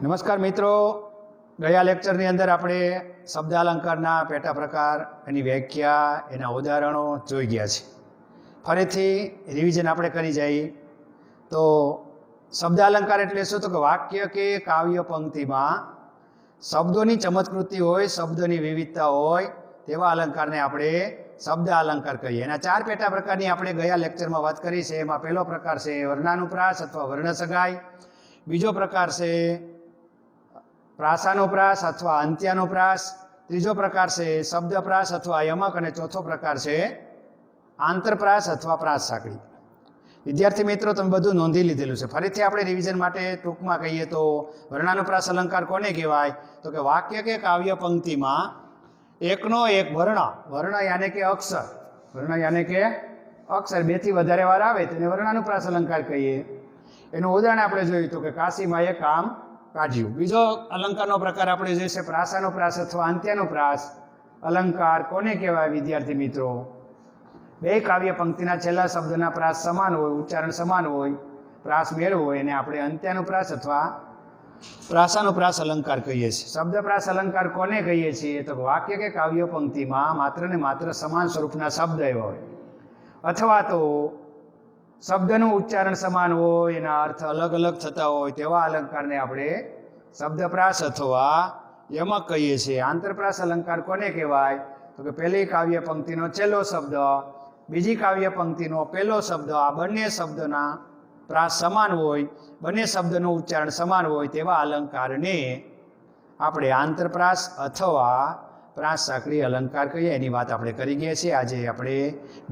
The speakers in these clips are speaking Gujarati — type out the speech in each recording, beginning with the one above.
નમસ્કાર મિત્રો, ગયા લેક્ચરની અંદર આપણે શબ્દાલંકારના પેટા પ્રકાર, એની વ્યાખ્યા, એના ઉદાહરણો જોઈ ગયા છે. ફરીથી રિવિઝન આપણે કરી જઈએ તો શબ્દાલંકાર એટલે શું? તો કે વાક્ય કે કાવ્ય પંક્તિમાં શબ્દોની ચમત્કૃતિ હોય, શબ્દોની વિવિધતા હોય તેવા અલંકારને આપણે શબ્દ અલંકાર કહીએ. એના 4 પેટા પ્રકારની આપણે ગયા લેક્ચરમાં વાત કરી છે. એમાં પહેલો પ્રકાર છે વર્ણાનુપ્રાસ અથવા વર્ણસગાઈ, બીજો પ્રકાર છે પ્રાસાનુપ્રાસ અથવા અંત્યાનુપ્રાસ, ત્રીજો પ્રકાર છે શબ્દપ્રાસ અથવા યમક, અને ચોથો પ્રકાર છે આંતરપ્રાસ અથવા પ્રાસ સાંકળી. વિદ્યાર્થી મિત્રો, તમે બધું નોંધી લીધેલું છે. ફરીથી આપણે રિવિઝન માટે ટૂંકમાં કહીએ તો વર્ણાનુપ્રાસ અલંકાર કોને કહેવાય? તો કે વાક્ય કે કાવ્ય પંક્તિમાં એકનો એક વર્ણ યાને કે અક્ષર, વર્ણ યાને કે અક્ષર, 2 થી વધારે વાર આવે તેને વર્ણાનુપ્રાસ અલંકાર કહીએ. એનું ઉદાહરણ આપણે જોયું તો કે કાશીમાએ કામ કાઢ્યું. બીજો અલંકારનો પ્રકાર આપણે જોઈશે પ્રાસાનુપ્રાસ અથવા અંત્યાનુપ્રાસ અલંકાર કોને કહેવાય? વિદ્યાર્થી મિત્રો, 2 કાવ્ય પંક્તિના છેલ્લા શબ્દના પ્રાસ સમાન હોય, ઉચ્ચારણ સમાન હોય, પ્રાસ મેળ હોય, એને આપણે અંત્યાનુપ્રાસ અથવા પ્રાસાનુપ્રાસ અલંકાર કહીએ છીએ. શબ્દપ્રાસ અલંકાર કોને કહીએ છીએ? તો વાક્ય કે કાવ્ય પંક્તિમાં માત્ર ને માત્ર સમાન સ્વરૂપના શબ્દ એવા હોય, અથવા તો શબ્દનું ઉચ્ચારણ સમાન હોય, એના અર્થ અલગ અલગ થતા હોય તેવા અલંકારને આપણે શબ્દપ્રાસ અથવા યમક કહીએ છીએ. આંતરપ્રાસ અલંકાર કોને કહેવાય? તો કે પહેલી કાવ્ય પંક્તિનો છેલ્લો શબ્દ, બીજી કાવ્ય પંક્તિનો પહેલો શબ્દ, આ બંને શબ્દના પ્રાસ સમાન હોય, બંને શબ્દનું ઉચ્ચારણ સમાન હોય તેવા અલંકારને આપણે આંતરપ્રાસ અથવા પ્રાસ સાંકળી અલંકાર કહીએ. એની વાત આપણે કરી ગયા છીએ. આજે આપણે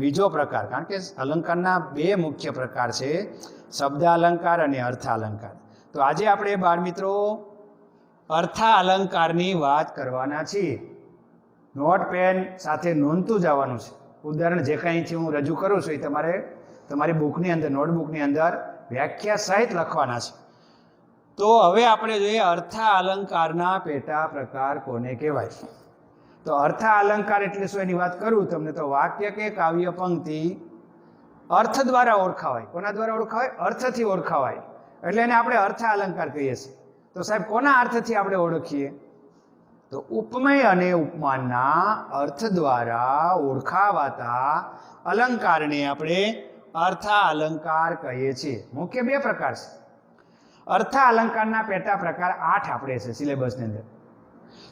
બીજો પ્રકાર, કારણ કે અલંકારના 2 મુખ્ય પ્રકાર છે, શબ્દાલંકાર અને અર્થાલંકાર. તો આજે આપણે બાળ મિત્રો અર્થાલંકારની વાત કરવાના છીએ. નોટ પેન સાથે નોંધતું જવાનું છે. ઉદાહરણ જે કંઈથી હું રજૂ કરું છું એ તમારે તમારી બુકની અંદર, નોટબુકની અંદર વ્યાખ્યા સહિત લખવાના છે. તો હવે આપણે જોઈએ અર્થાલંકારના પેટા પ્રકાર કોને કહેવાય. તો અર્થાલંકાર એટલે શું એની વાત કરું તમને, તો વાક્ય કે કાવ્ય પંક્તિ અર્થ દ્વારા ઓળખાવાય. કોના દ્વારા ઓળખાવાય? અર્થથી ઓળખાવાય, એટલે એને આપણે અર્થાલંકાર કહીએ છીએ. તો સાહેબ કોના અર્થથી આપણે ઓળખીએ? તો ઉપમેય અને ઉપમાનના અર્થ દ્વારા ઓળખાવાતા અલંકારને આપણે અર્થાલંકાર કહીએ છીએ. મુખ્ય 2 પ્રકાર છે. અર્થાલંકારના પેટા પ્રકાર 8 આપણે છે સિલેબસની અંદર.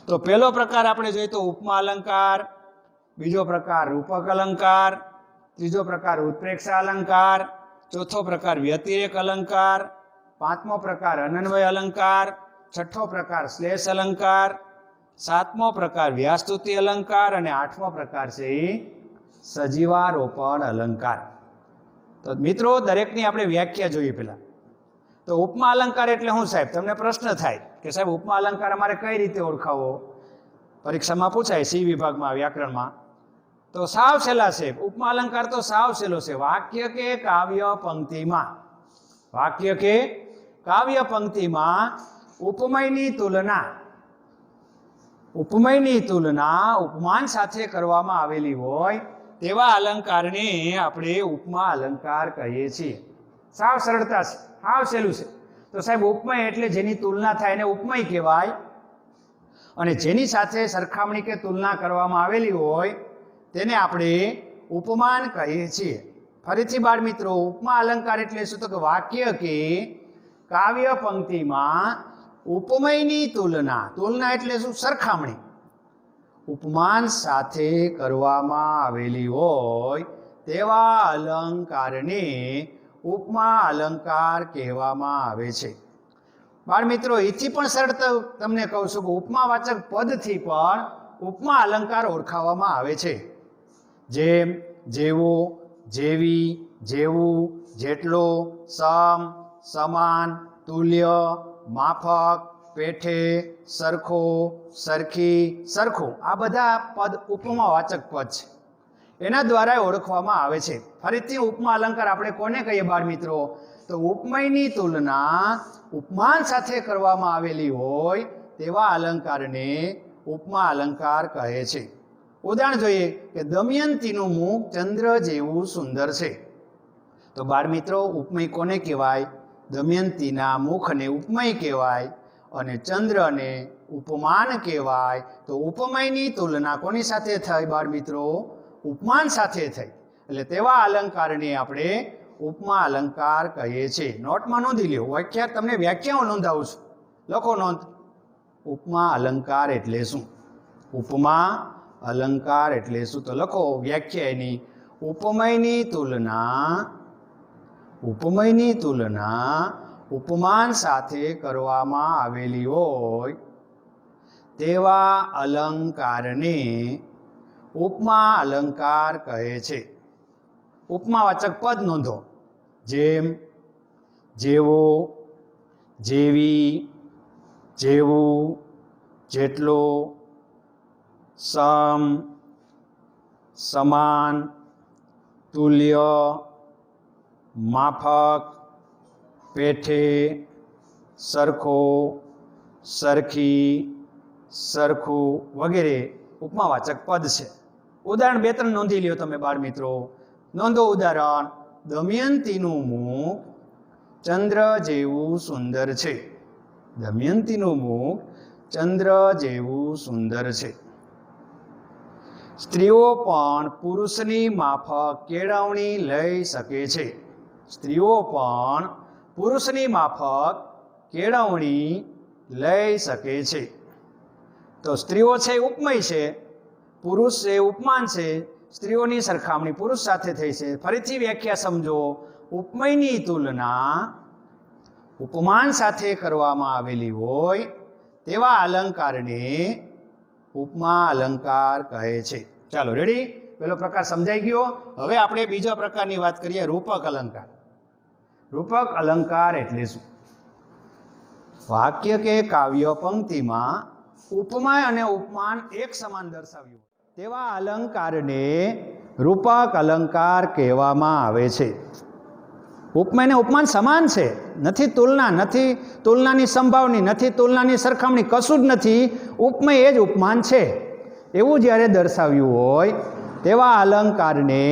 તો પહેલો પ્રકાર આપણે જોઈએ તો ઉપમા અલંકાર, બીજો પ્રકાર રૂપક અલંકાર, ત્રીજો પ્રકાર ઉત્પ્રેક્ષા અલંકાર, ચોથો પ્રકાર વ્યતિરેક અલંકાર, 5મો પ્રકાર અનન્વય અલંકાર, 6થો પ્રકાર શ્લેષ અલંકાર, 7મો પ્રકાર વ્યાસ્તુતિ અલંકાર, અને 8મો પ્રકાર છે સજીવારોપણ અલંકાર. તો મિત્રો દરેકની આપણે વ્યાખ્યા જોઈએ પહેલા. તો ઉપમા અલંકાર એટલે શું સાહેબ? તમને પ્રશ્ન થાય કે સાહેબ ઉપમા અલંકાર અમારે કઈ રીતે ઓળખાવો? પરીક્ષામાં પૂછાય સી વિભાગમાં વ્યાકરણમાં. તો સાવ સહેલા છે ઉપમા અલંકાર, તો સાવ સહેલો છે. વાક્ય કે કાવ્ય પંક્તિમાં, વાક્ય કે કાવ્ય પંક્તિમાં ઉપમેયની તુલના ઉપમાન સાથે કરવામાં આવેલી હોય તેવા અલંકારને આપણે ઉપમા અલંકાર કહીએ છીએ. સાવ સરળતા છે, સાવ સહેલું છે. તો સાહેબ ઉપમેય એટલે જેની તુલના થાય એને ઉપમેય કહેવાય, અને જેની સાથે સરખામણી કે તુલના કરવામાં આવેલી હોય તેને આપણે ઉપમાન કહીએ છીએ. ફરીથી બાળ મિત્રો, ઉપમા અલંકાર એટલે શું? તો કે વાક્ય કે કાવ્ય પંક્તિમાં ઉપમેયની તુલના એટલે શું? સરખામણી ઉપમાન સાથે કરવામાં આવેલી હોય તેવા અલંકારને ઉપમા અલંકાર કહેવામાં આવે છે. બાળ મિત્રો, એથી પણ સરળ તમને કહું છું કે ઉપમાવાચક પદથી પણ ઉપમા અલંકાર ઓળખાવવામાં આવે છે. જેમ, જેવો, જેવી, જેવું, જેટલો, સમ, સમાન, તુલ્ય, માફક, પેઠે, સરખો, સરખી, સરખું, આ બધા પદ ઉપમાવાચક પદ છે. એના દ્વારા ઓળખવામાં આવે છે. ફરીથી ઉપમા અલંકાર આપણે કોને કહીએ બાળ મિત્રો? તો ઉપમેયની તુલના ઉપમાન સાથે કરવામાં આવેલી હોય તેવા અલંકારને ઉપમા અલંકાર કહે છે. ઉદાહરણ જોઈએ કે દમયંતીનું મુખ ચંદ્ર જેવું સુંદર છે. તો બાળ મિત્રો ઉપમેય કોને કહેવાય? દમયંતીના મુખને ઉપમેય કહેવાય. અને ચંદ્રને ઉપમાન કહેવાય. તો ઉપમેયની તુલના કોની સાથે થઈ બાળ મિત્રો? ઉપમાન સાથે થઈ. એટલે તેવા અલંકારને આપણે ઉપમા અલંકાર કહીએ છીએ. નોટમાં નોંધી લ્યો. વ્યાખ્યા તમને વ્યાખ્યાઓ નોંધાવું છું. લખો નોંધ. ઉપમા અલંકાર એટલે શું? ઉપમા અલંકાર એટલે શું? તો લખો વ્યાખ્યા એની. ઉપમેયની તુલના ઉપમાન સાથે કરવામાં આવેલી હોય તેવા અલંકારને ઉપમા અલંકાર કહે છે. ઉપમાવાચક પદ નોંધો. જેમ, જેવો, જેવી, જેવું, જેટલો, સમ, સમાન, તુલ્ય, માફક, પેઠે, સરખો, સરખી, સરખું વગેરે ઉપમાવાચક પદ છે. ઉદાહરણ 2-3 નોંધી લ્યો તમે બાળ મિત્રો. નોંધો ઉદાહરણ. દમયંતીનું મુખ ચંદ્ર જેવું સુંદર છે. દમયંતીનું મુખ ચંદ્ર જેવું સુંદર છે. સ્ત્રીઓ પણ પુરુષની માફક કેળવણી લઈ શકે છે. સ્ત્રીઓ પણ પુરુષની માફક કેળવણી લઈ શકે છે. તો સ્ત્રીઓ છે ઉપમેય છે, પુરુષ છે ઉપમાન છે. સ્ત્રીઓની સરખામણી પુરુષ સાથે થઈ છે. ફરીથી વ્યાખ્યા સમજો. ઉપમેયની તુલના ઉપમાન સાથે કરવામાં આવેલી હોય તેવા અલંકારને ઉપમા અલંકાર કહે છે. ચાલો રેડી? પેલો પ્રકાર સમજાઈ ગયો. હવે આપણે બીજા પ્રકારની વાત કરીએ, રૂપક અલંકાર. રૂપક અલંકાર એટલે શું? વાક્ય કે કાવ્ય પંક્તિમાં ઉપમા અને ઉપમાન એક સમાન દર્શાવ્યું તેવા અલંકારને રૂપક અલંકાર કહેવામાં આવે છે. ઉપમા અને ઉપમાન સમાન છે, નથી તુલના, નથી તુલનાની સંભાવની, નથી તુલનાની સરખામણી, કશું જ નથી. ઉપમેય એ જ ઉપમાન છે એવું જ્યારે દર્શાવ્યું હોય તેવા અલંકારને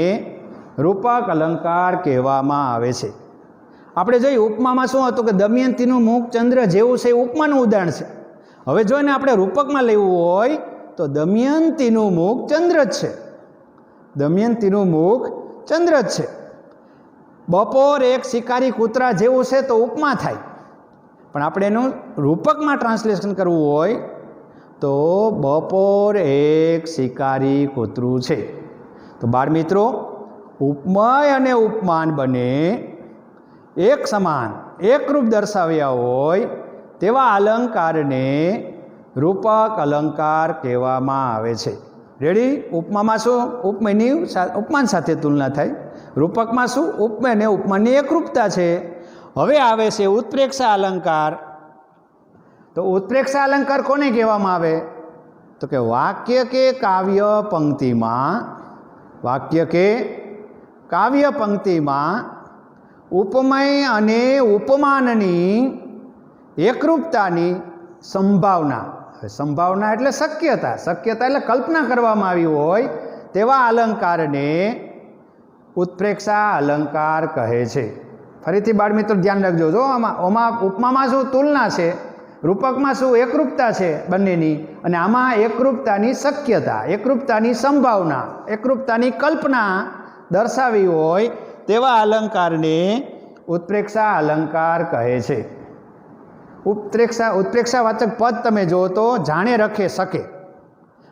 રૂપક અલંકાર કહેવામાં આવે છે. આપણે જોઈએ ઉપમામાં શું હતું કે દમયંતીનું મુખ ચંદ્ર જેવું છે, ઉપમાનું ઉદાહરણ છે. હવે જોઈને આપણે રૂપકમાં લેવું હોય તો દમયંતીનું મુખ ચંદ્ર જ છે. દમયંતીનું મુખ ચંદ્ર જ છે. બપોર એક શિકારી કૂતરા જેવું છે તો ઉપમા થાય. પણ આપણે એનું રૂપકમાં ટ્રાન્સલેશન કરવું હોય તો બપોર એક શિકારી કૂતરું છે. તો બાળ મિત્રો, ઉપમેય અને ઉપમાન બંને એક સમાન એકરૂપ દર્શાવ્યા હોય તેવા અલંકારને રૂપક અલંકાર કહેવામાં આવે છે. રેડી? ઉપમામાં શું? ઉપમેયની ઉપમાન સાથે તુલના થાય. રૂપકમાં શું? ઉપમેય અને ઉપમાનની એકરૂપતા છે. હવે આવે છે ઉત્પ્રેક્ષા અલંકાર. તો ઉત્પ્રેક્ષા અલંકાર કોને કહેવામાં આવે? તો કે વાક્ય કે કાવ્ય પંક્તિમાં ઉપમેય અને ઉપમાનની એકરૂપતાની સંભાવના. સંભાવના એટલે શક્યતા, શક્યતા એટલે કલ્પના કરવામાં આવી હોય તેવા અલંકારને ઉત્પ્રેક્ષા અલંકાર કહે છે. ફરીથી બાળ મિત્રો ધ્યાન રાખજો. જો આમાં ઉપમામાં શું તુલના છે, રૂપકમાં શું એકરૂપતા છે બંનેની, અને આમાં એકરૂપતાની શક્યતા, એકરૂપતાની સંભાવના, એકરૂપતાની કલ્પના દર્શાવી હોય તેવા અલંકારને ઉત્પ્રેક્ષા અલંકાર કહે છે. ઉત્પ્રેક્ષાવાચક પદ તમે જો તો જાણે રખે શકે.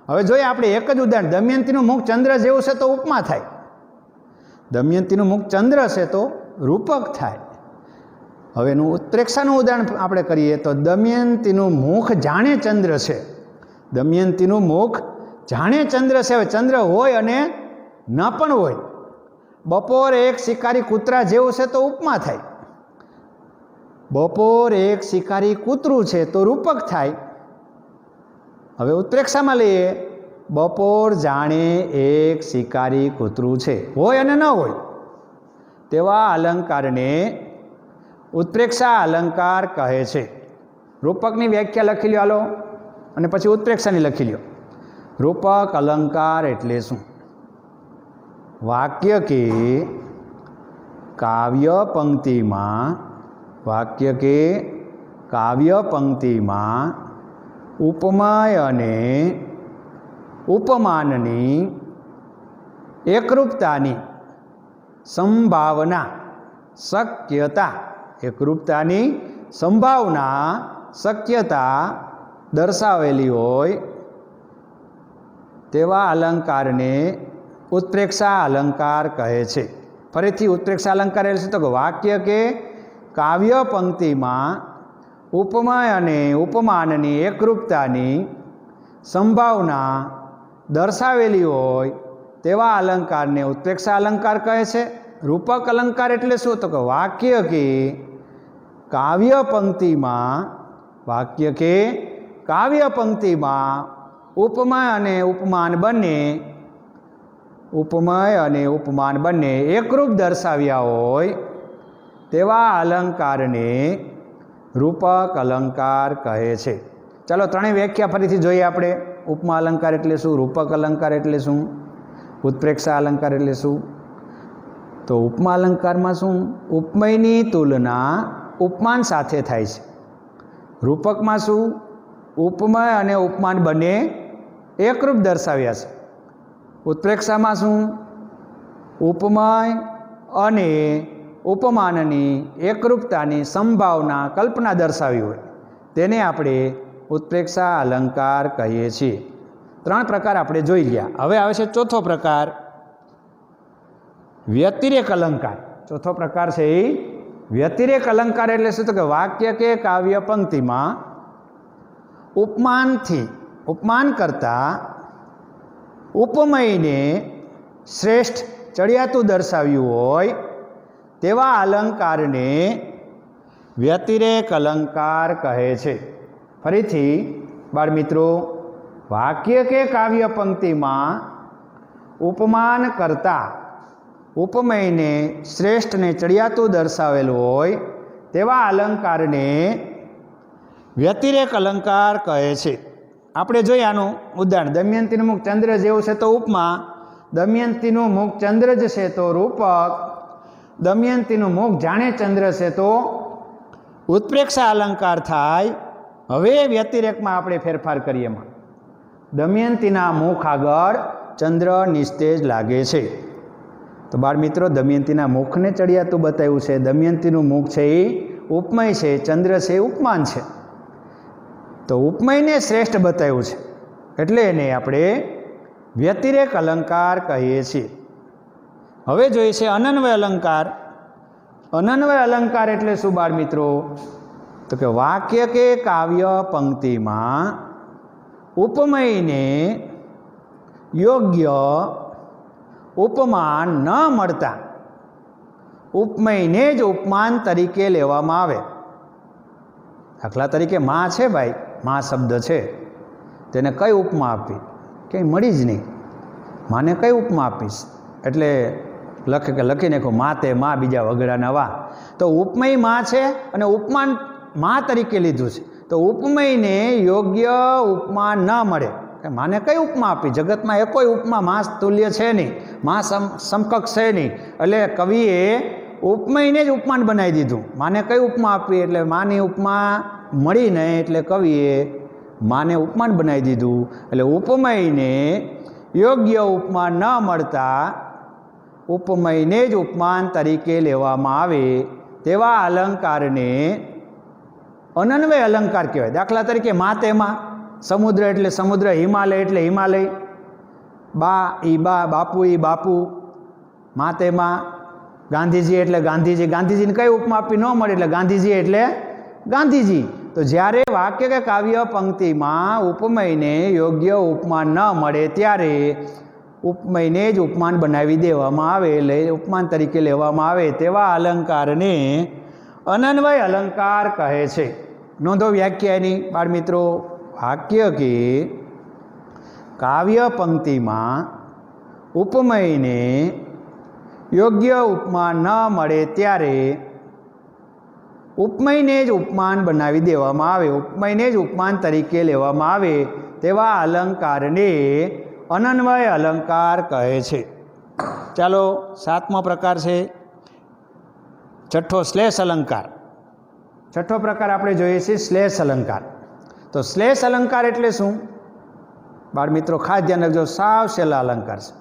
હવે જોઈએ આપણે એક જ ઉદાહરણ. દમયંતીનું મુખ ચંદ્ર જેવું છે તો ઉપમા થાય. દમયંતીનું મુખ ચંદ્ર છે તો રૂપક થાય. હવે એનું ઉત્પ્રેક્ષાનું ઉદાહરણ આપણે કરીએ તો દમયંતીનું મુખ જાણે ચંદ્ર છે. દમયંતીનું મુખ જાણે ચંદ્ર છે. હવે ચંદ્ર હોય અને ન પણ હોય. બપોર એક શિકારી કૂતરા જેવું છે તો ઉપમા થાય. બપોર એક શિકારી કૂતરું છે તો રૂપક થાય. હવે ઉત્પ્રેક્ષામાં લઈએ. બપોર જાણે એક શિકારી કૂતરું છે, હોય અને ન હોય તેવા અલંકારને ઉત્પ્રેક્ષા અલંકાર કહે છે. રૂપકની વ્યાખ્યા લખી લ્યો હાલો, અને પછી ઉત્પ્રેક્ષાની લખી લ્યો. રૂપક અલંકાર એટલે શું? વાક્ય કે કાવ્ય પંક્તિમાં કાવ્ય પંક્તિમાં ઉપમાય અને ઉપમાનની એકરૂપતાની સંભાવના શક્યતા, એકરૂપતાની સંભાવના શક્યતા દર્શાવેલી હોય તેવા અલંકારને ઉત્પ્રેક્ષા અલંકાર કહે છે. ફરીથી ઉત્પ્રેક્ષા અલંકાર એટલે શું? તો કે વાક્ય કે કાવ્ય પંક્તિમાં ઉપમા અને ઉપમાનની એકરૂપતાની સંભાવના દર્શાવેલી હોય તેવા અલંકારને ઉત્પ્રેક્ષા અલંકાર કહે છે. રૂપક અલંકાર એટલે શું? તો કે વાક્ય કે કાવ્ય પંક્તિમાં, વાક્ય કે કાવ્ય પંક્તિમાં ઉપમા અને ઉપમાન બંને, ઉપમય અને ઉપમાન બંને એકરૂપ દર્શાવ્યા હોય તેવા અલંકારને રૂપક અલંકાર કહે છે. ચાલો ત્રણેય વ્યાખ્યા ફરીથી જોઈએ આપણે. ઉપમા અલંકાર એટલે શું? રૂપક અલંકાર એટલે શું? ઉત્પ્રેક્ષા અલંકાર એટલે શું? તો ઉપમા અલંકારમાં શું? ઉપમયની તુલના ઉપમાન સાથે થાય છે. રૂપકમાં શું? ઉપમય અને ઉપમાન બંને એકરૂપ દર્શાવ્યા છે. ઉત્પ્રેક્ષામાં શું? ઉપમય અને ઉપમાનની એકરૂપતાની સંભાવના કલ્પના દર્શાવી હોય તેને આપણે ઉત્પ્રેક્ષા અલંકાર કહીએ છીએ. ત્રણ પ્રકાર આપણે જોઈ ગયા. હવે આવે છે ચોથો પ્રકાર, વ્યતિરેક અલંકાર. ચોથો પ્રકાર છે એ વ્યતિરેક અલંકાર એટલે શું? તો કે વાક્ય કે કાવ્ય પંક્તિમાં ઉપમાનથી, ઉપમાન કરતા ઉપમયને શ્રેષ્ઠ ચડિયાતું દર્શાવ્યું હોય તેવા અલંકારને વ્યતિરેક અલંકાર કહે છે. ફરીથી બાળમિત્રો, વાક્ય કે કાવ્ય પંક્તિમાં ઉપમાન કરતા ઉપમયને શ્રેષ્ઠ ને ચડિયાતું દર્શાવેલું હોય તેવા અલંકારને વ્યતિરેક અલંકાર કહે છે. આપણે જોઈએ આનું ઉદાહરણ. દમયંતીનું મુખ ચંદ્ર જેવું છે તો ઉપમા, દમયંતીનું મુખ ચંદ્ર જ છે તો રૂપક, દમયંતીનું મુખ જાણે ચંદ્ર છે તો ઉત્પ્રેક્ષા અલંકાર થાય. હવે વ્યતિરેકમાં આપણે ફેરફાર કરીએ. એમાં દમયંતીના મુખ આગળ ચંદ્ર નિસ્તેજ લાગે છે તો બાળમિત્રો દમયંતીના મુખને ચડિયાતું બતાવ્યું છે. દમયંતીનું મુખ છે એ ઉપમય છે, ચંદ્ર છે એ ઉપમાન છે, તો ઉપમયને શ્રેષ્ઠ બતાવ્યું છે એટલે એને આપણે વ્યતિરેક અલંકાર કહીએ છીએ. હવે જોઈએ છે અનન્વય અલંકાર. અનન્વય અલંકાર એટલે શું બાળમિત્રો? તો કે વાક્ય કે કાવ્ય પંક્તિમાં ઉપમયને યોગ્ય ઉપમાન ન મળતા ઉપમયને જ ઉપમાન તરીકે લેવામાં આવે. દાખલા તરીકે માં છે ભાઈ, માં શબ્દ છે, તેને કઈ ઉપમા આપી? કંઈ મળી જ નહીં. માને કઈ ઉપમા આપીશ? એટલે લખી નાખો માં તે માં બીજા વગડાના વા. તો ઉપમય માં છે અને ઉપમાન માં તરીકે લીધું છે તો ઉપમયને યોગ્ય ઉપમા ન મળે. માને કઈ ઉપમા આપી? જગતમાં એ કોઈ ઉપમા માં તુલ્ય છે નહીં, માં સમકક્ષ છે નહીં, એટલે કવિએ ઉપમયને જ ઉપમાન બનાવી દીધું. માને કઈ ઉપમા આપી? એટલે માની ઉપમા મળી નહીં એટલે કવિએ માને ઉપમાન બનાવી દીધું. એટલે ઉપમયને યોગ્ય ઉપમા ન મળતા ઉપમયને જ ઉપમાન તરીકે લેવામાં આવે તેવા અલંકારને અનન્વય અલંકાર કહેવાય. દાખલા તરીકે માતેમાં સમુદ્ર એટલે સમુદ્ર, હિમાલય એટલે હિમાલય, બા ઈ બા, બાપુ ઈ બાપુ. માતેમાં ગાંધીજી એટલે ગાંધીજી, ગાંધીજીને કઈ ઉપમા આપી? ન મળે એટલે ગાંધીજી એટલે ગાંધીજી. તો જ્યારે વાક્ય કે કાવ્ય પંક્તિમાં ઉપમયને યોગ્ય ઉપમાન ન મળે ત્યારે ઉપમયને જ ઉપમાન બનાવી દેવામાં આવે, એટલે ઉપમાન તરીકે લેવામાં આવે તેવા અલંકારને અનન્વય અલંકાર કહે છે. નોંધો વ્યાખ્યાની બાળમિત્રો. વાક્ય કે કાવ્ય પંક્તિમાં ઉપમયને યોગ્ય ઉપમાન ન મળે ત્યારે ઉપમયને જ ઉપમાન બનાવી દેવામાં આવે, ઉપમયને જ ઉપમાન તરીકે લેવામાં આવે તેવા અલંકારને અનન્વય અલંકાર કહે છે. ચાલો સાતમો પ્રકાર છે છઠ્ઠો શ્લેષ અલંકાર. છઠ્ઠો પ્રકાર આપણે જોઈએ છીએ શ્લેષ અલંકાર. તો શ્લેષ અલંકાર એટલે શું? બાળ મિત્રો ખાસ ધ્યાન રાખજો, સાવ સહેલા અલંકાર છે.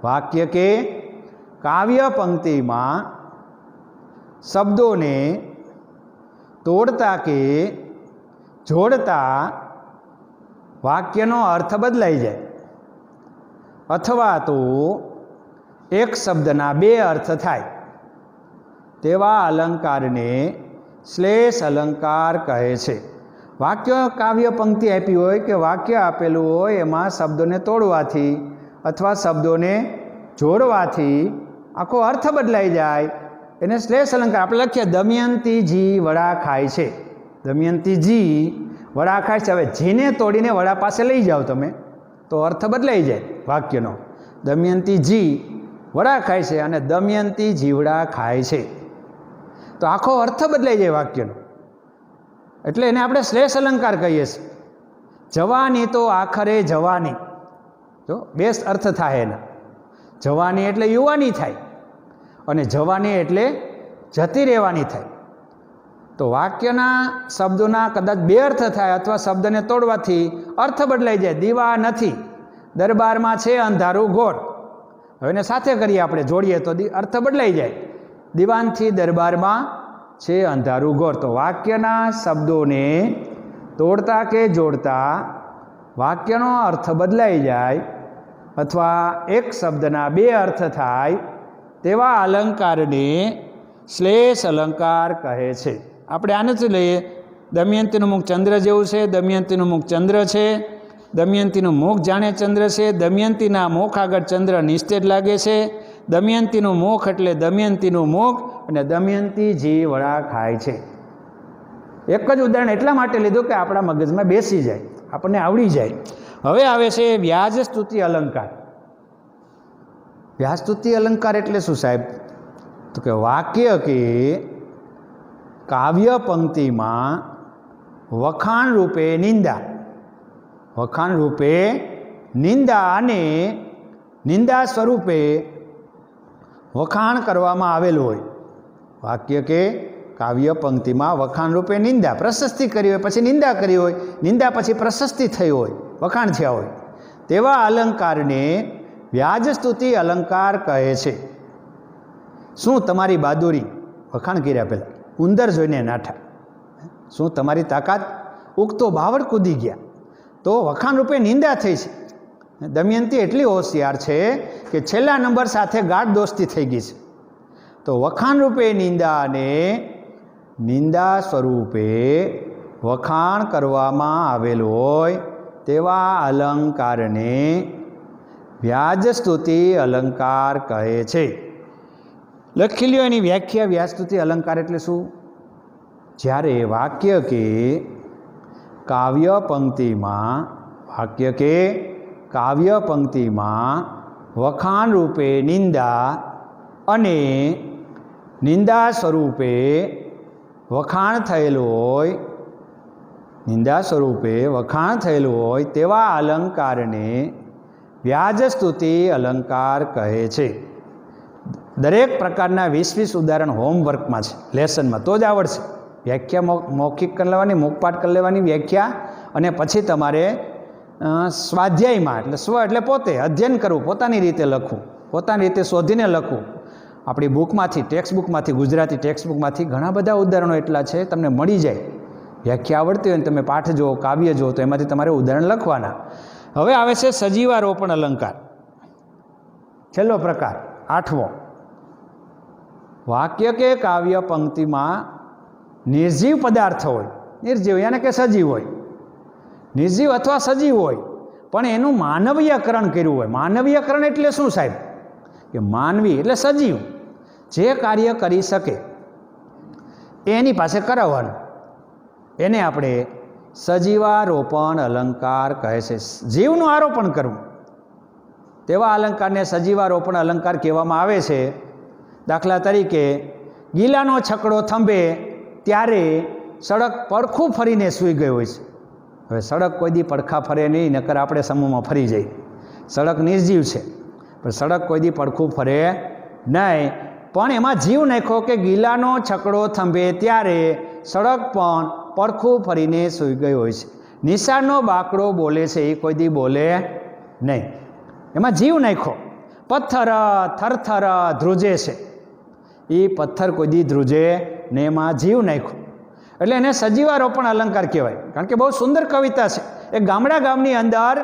વાક્ય કે કાવ્ય પંક્તિમાં શબ્દોને તોડતા કે જોડતા વાક્યનો અર્થ બદલાઈ જાય, અથવા તો એક શબ્દના બે અર્થ થાય તેવા અલંકારને શ્લેષ અલંકાર કહે છે. વાક્ય કાવ્ય પંક્તિ આપી હોય કે વાક્ય આપેલું હોય, એમાં શબ્દોને તોડવાથી અથવા શબ્દોને જોડવાથી આખો અર્થ બદલાઈ જાય, એને શ્લેષ અલંકાર. આપણે લખીએ દમયંતીજી વડા ખાય છે. દમયંતીજી વડા ખાય છે. હવે જીને તોડીને વડા પાસે લઈ જાઓ તમે તો અર્થ બદલાઈ જાય વાક્યનો. દમયંતીજી વડા ખાય છે અને દમયંતી જીવડા ખાય છે, તો આખો અર્થ બદલાઈ જાય વાક્યનો. એટલે એને આપણે શ્લેષ અલંકાર કહીએ છીએ. જવાની તો આખરે જવાની, જો બે અર્થ થાય એના. જવાની એટલે યુવાની થાય અને જવાની એટલે જતી રહેવાની થાય. તો વાક્યના શબ્દોના કદાચ બે અર્થ થાય અથવા શબ્દને તોડવાથી અર્થ બદલાઈ જાય. દીવા નથી, દરબારમાં છે અંધારું ઘોર. હવે એને સાથે કરીએ આપણે, જોડીએ તો અર્થ બદલાઈ જાય. દીવાનથી દરબારમાં છે અંધારું ઘોર. તો વાક્યના શબ્દોને તોડતા કે જોડતા વાક્યનો અર્થ બદલાઈ જાય અથવા એક શબ્દના બે અર્થ થાય તેવા અલંકારને શ્લેષ અલંકાર કહે છે. આપણે આને જ લઈએ. દમયંતીનું મુખ ચંદ્ર જેવું છે. દમયંતીનું મુખ ચંદ્ર છે. દમયંતીનું મુખ જાણે ચંદ્ર છે. દમયંતીના મુખ આગળ ચંદ્ર નિસ્તેજ લાગે છે. દમયંતીનું મુખ એટલે દમયંતીનું મુખ અને દમયંતી જી વડા ખાય છે. એક જ ઉદાહરણ એટલા માટે લીધું કે આપણા મગજમાં બેસી જાય, આપણને આવડી જાય. હવે આવે છે વ્યાજ સ્તુતિ અલંકાર. વ્યાજ સ્તુતિ અલંકાર એટલે શું સાહેબ? તો કે વાક્ય કે કાવ્ય પંક્તિમાં વખાણ રૂપે નિંદા, વખાણ રૂપે નિંદા અને નિંદા સ્વરૂપે વખાણ કરવામાં આવેલું હોય. વાક્ય કે કાવ્ય પંક્તિમાં વખાણ રૂપે નિંદા, પ્રશસ્તિ કરી હોય પછી નિંદા કરી હોય, નિંદા પછી પ્રશસ્તિ થઈ હોય, વખાણ થયા હોય, તેવા અલંકારને વ્યાજ સ્તુતિ અલંકાર કહે છે. શું તમારી બહાદુરી? વખાણ કર્યા પહેલાં. ઉંદર જોઈને નાઠા. શું તમારી તાકાત? ઉગતો બાવળ કૂદી ગયા. તો વખાણ રૂપે નિંદા થઈ છે. દમયંતી એટલી હોશિયાર છે કે છેલ્લા નંબર સાથે ગાઢ દોસ્તી થઈ ગઈ છે. તો વખાણ રૂપે નિંદા અને નિંદા સ્વરૂપે વખાણ કરવામાં આવેલું હોય તેવા અલંકારને વ્યાજ સ્તુતિ અલંકાર કહે છે. લખી લ્યો એની વ્યાખ્યા. વ્યાજ સ્તુતિ અલંકાર એટલે શું? જ્યારે વાક્ય કે કાવ્ય પંક્તિમાં, વાક્ય કે કાવ્ય પંક્તિમાં વખાણ રૂપે નિંદા અને નિંદા સ્વરૂપે વખાણ થયેલું હોય, નિંદા સ્વરૂપે વખાણ થયેલું હોય તેવા અલંકારને વ્યાજ સ્તુતિ અલંકાર કહે છે. દરેક પ્રકારના 20 ઉદાહરણ હોમવર્કમાં છે, લેસનમાં, તો જ આવડશે. વ્યાખ્યા મૌખિક કરી લેવાની, મુખપાઠ કરી લેવાની વ્યાખ્યા, અને પછી તમારે સ્વાધ્યાયમાં એટલે સ્વ એટલે પોતે અધ્યયન કરવું, પોતાની રીતે લખવું, પોતાની રીતે શોધીને લખવું. આપણી બુકમાંથી, ટેક્સ્ટ બુકમાંથી, ગુજરાતી ટેક્સ્ટ બુકમાંથી ઘણા બધા ઉદાહરણો એટલા છે, તમને મળી જાય. વ્યાખ્યા આવડતી હોય ને તમે પાઠ જુઓ, કાવ્ય જુઓ, તો એમાંથી તમારે ઉદાહરણ લખવાના. હવે આવે છે સજીવારોપણ અલંકાર. છેલ્લો પ્રકાર, 8મો. વાક્ય કે કાવ્ય પંક્તિમાં નિર્જીવ પદાર્થ હોય, નિર્જીવ યાને કે સજીવ હોય, નિર્જીવ અથવા સજીવ હોય, પણ એનું માનવીયકરણ કર્યું હોય. માનવીયકરણ એટલે શું સાહેબ? કે માનવી એટલે સજીવ, જે કાર્ય કરી શકે એની પાસે કરાવવાનું, એને આપણે સજીવારોપણ અલંકાર કહે છે. જીવનું આરોપણ કરવું, તેવા અલંકારને સજીવારોપણ અલંકાર કહેવામાં આવે છે. દાખલા તરીકે, ગીલાનો છકડો થંભે ત્યારે સડક પડખું ફરીને સૂઈ ગઈ હોય છે. હવે સડક કોઈ દી પડખા ફરે નહીં, નકર આપણે સમૂહમાં ફરી જઈએ. સડક નિર્જીવ છે, પણ સડક કોઈ દી પડખું ફરે નહીં. પણ એમાં જીવ નાખ્યો કે ગીલાનો છકડો થંભે ત્યારે સડક પણ પડખું ફરીને સૂઈ ગઈ હોય છે. નિશાળનો બાકડો બોલે છે એ કોઈ દી બોલે નહીં, એમાં જીવ નાખ્યો. પથ્થર થરથર ધ્રુજે છે, એ પથ્થર કોઈ દી ધ્રુજે ને એમાં જીવ નાખ્યો, એટલે એને સજીવારોપણ અલંકાર કહેવાય. કારણ કે બહુ સુંદર કવિતા છે. એક ગામની અંદર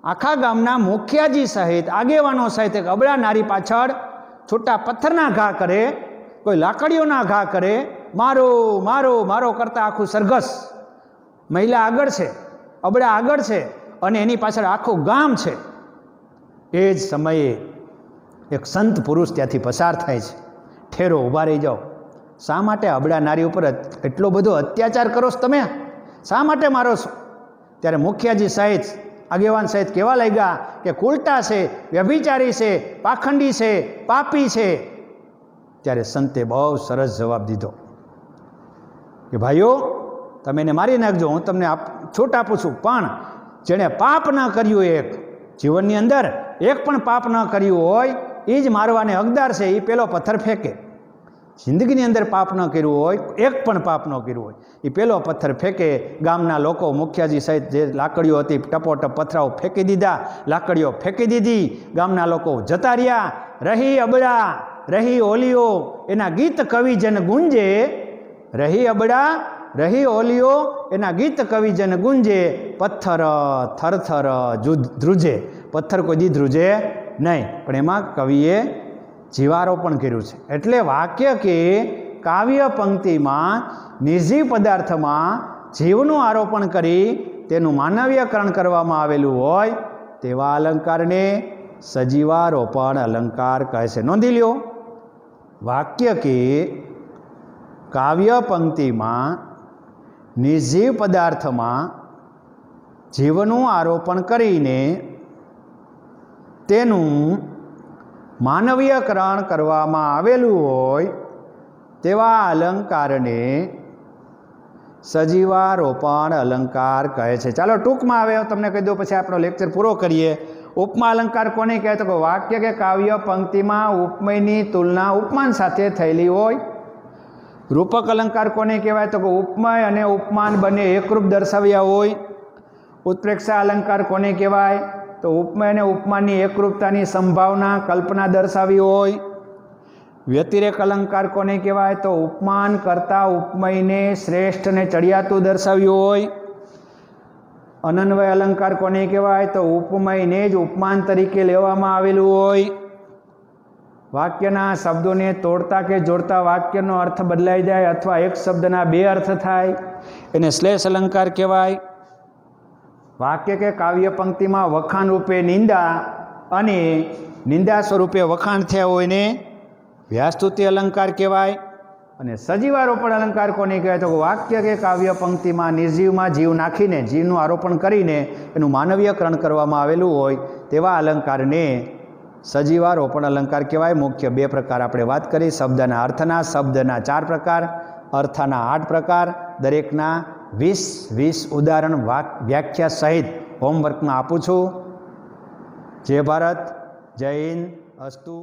આખા ગામના મુખિયાજી સહિત આગેવાનો સહિત એક અબળા નારી પાછળ છૂટા પથ્થરના ઘા કરે, કોઈ લાકડીઓના ઘા કરે, મારો મારો મારો કરતા આખું સરઘસ. મહિલા આગળ છે, અબળા આગળ છે, અને એની પાછળ આખું ગામ છે. એ જ સમયે એક સંત પુરુષ ત્યાંથી પસાર થાય છે. ઠેરો, ઊભા રહી જાઓ. શા માટે અબળા નારી ઉપર એટલો બધો અત્યાચાર કરો છો તમે? શા માટે મારો છો? ત્યારે મુખિયાજી સહિત આગેવાન સહિત કહેવા લાગ્યા કે કુલટા છે, વ્યભિચારી છે, પાખંડી છે, પાપી છે. ત્યારે સંતે બહુ સરસ જવાબ દીધો કે ભાઈઓ, તમે એને મારી નાખજો, હું તમને છૂટ આપું છું, પણ જેણે પાપ ન કર્યું, એક જીવનની અંદર એક પણ પાપ ન કર્યું હોય એ જ મારવાને હકદાર છે. એ પેલો પથ્થર ફેંકે. જિંદગીની અંદર પાપ ન કર્યું હોય, એક પણ પાપ ન કર્યું હોય, એ પેલો પથ્થર ફેંકે. ગામના લોકો મુખિયાજી સહિત જે લાકડીઓ હતી ટપોટપ પથરાઓ ફેંકી દીધા, લાકડીઓ ફેંકી દીધી. ગામના લોકો જતા રહ્યા. રહી અબળા રહી ઓલિયો એના ગીત કવિજન ગુંજે, રહી અબળા રહી ઓલિયો એના ગીત કવિજન ગુંજે, પથ્થર થરથર ધ્રુજે. પથ્થર કોઈ દી ધ્રુજે નહીં, પણ એમાં કવિએ જીવારોપણ કર્યું છે. એટલે વાક્ય કે કાવ્ય પંક્તિમાં નિર્જીવ પદાર્થમાં જીવનું આરોપણ કરી તેનું માનવીયકરણ કરવામાં આવેલું હોય તેવા અલંકારને સજીવારોપણ અલંકાર કહે છે. નોંધી લ્યો, વાક્ય કે કાવ્ય પંક્તિમાં નિર્જીવ પદાર્થમાં જીવનું આરોપણ કરીને તેનું માનવીયકરણ કરવામાં આવેલું હોય તેવા અલંકારને સજીવારોપણ અલંકાર કહે છે. ચાલો ટૂંકમાં આવે તમને કહી દઉં, પછી આપણો લેક્ચર પૂરો કરીએ. ઉપમા અલંકાર કોને કહેવાય? તો કે વાક્ય કે કાવ્ય પંક્તિમાં ઉપમેયની તુલના ઉપમાન સાથે થયેલી હોય. રૂપક અલંકાર કોને કહેવાય? તો કે ઉપમેય અને ઉપમાન બંને એકરૂપ દર્શાવ્યા હોય. ઉત્પ્રેક્ષા અલંકાર કોને કહેવાય? તો ઉપમેય અને ઉપમાનની એકરૂપતાની સંભાવના કલ્પના દર્શાવી હોય. વ્યતિરેક અલંકાર કોને કહેવાય? તો ઉપમાન કરતાં ઉપમયને શ્રેષ્ઠ અને ચડિયાતું દર્શાવ્યું હોય. અનન્વય અલંકાર કોને કહેવાય? તો ઉપમયને જ ઉપમાન તરીકે લેવામાં આવેલું હોય. વાક્યના શબ્દોને તોડતા કે જોડતા વાક્યનો અર્થ બદલાઈ જાય અથવા એક શબ્દના બે અર્થ થાય, એને શ્લેષ અલંકાર કહેવાય. વાક્ય કે કાવ્ય પંક્તિમાં વખાણ રૂપે નિંદા અને નિંદા સ્વરૂપે વખાણ થયા હોય ને વ્યાસ્તુતિ અલંકાર કહેવાય. અને સજીવારોપણ અલંકાર કોને કહેવાય? તો વાક્ય કે કાવ્ય પંક્તિમાં નિર્જીવમાં જીવ નાખીને જીવનું આરોપણ કરીને એનું માનવીયકરણ કરવામાં આવેલું હોય તેવા અલંકારને સજીવારોપણ અલંકાર કહેવાય. મુખ્ય બે પ્રકાર આપણે વાત કરી. શબ્દના અર્થના, શબ્દના 4 પ્રકાર, અર્થના 8 પ્રકાર. દરેકના 20 ઉદાહરણ વ્યાખ્યા સહિત હોમવર્કમાં આપું છું. જય ભારત, જય હિન્દ, અસ્તુ.